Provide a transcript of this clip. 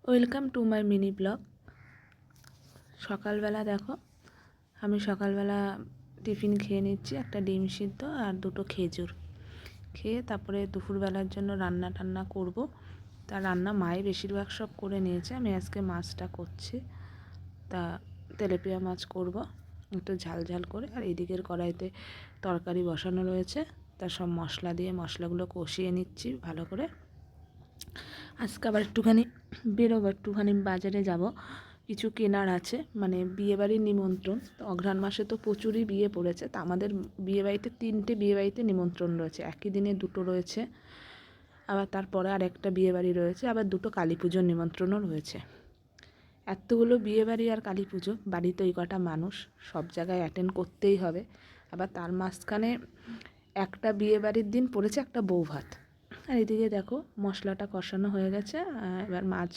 Welcome to my mini blog. সকালবেলা দেখো, আমি সকালবেলা টিফিন খেয়ে নিচ্ছি, একটা ডিম সিদ্ধ আর দুটো খেজুর খেয়ে তারপরে দুপুরবেলার জন্য রান্না টান্না করব। তা রান্না মায়ে বেশিরভাগ সব করে নিয়েছে, আমি আজকে মাছটা করছি। তা তেলাপিয়া মাছ করব একটু ঝাল ঝাল করে। আর এদিকের কড়াইতে তরকারি বসানো রয়েছে, তার সব মশলা দিয়ে মশলাগুলো কষিয়ে নিচ্ছি ভালো করে। আজকে আবার একটুখানি বেরোবো, একটুখানি বাজারে যাব, কিছু কেনার আছে, মানে বিয়েবাড়ির নিমন্ত্রণ। তো অঘ্রাণ মাসে তো প্রচুরই বিয়ে পড়েছে, তা আমাদের বিয়েবাড়িতে 3টে বিয়েবাড়িতে নিমন্ত্রণ রয়েছে, একই দিনে 2টো রয়েছে। আবার তারপরে আর একটা বিয়েবাড়ি রয়েছে, আবার 2টো কালী পুজোর নিমন্ত্রণও রয়েছে। এতগুলো বিয়েবাড়ি আর কালী পুজো, বাড়িতে ওই কটা মানুষ, সব জায়গায় অ্যাটেন্ড করতেই হবে। আবার তার মাঝখানে একটা বিয়েবাড়ির দিন পড়েছে একটা বউ ভাত। আর এদিকে দেখো মশলাটা কষানো হয়ে গেছে, এবার মাছ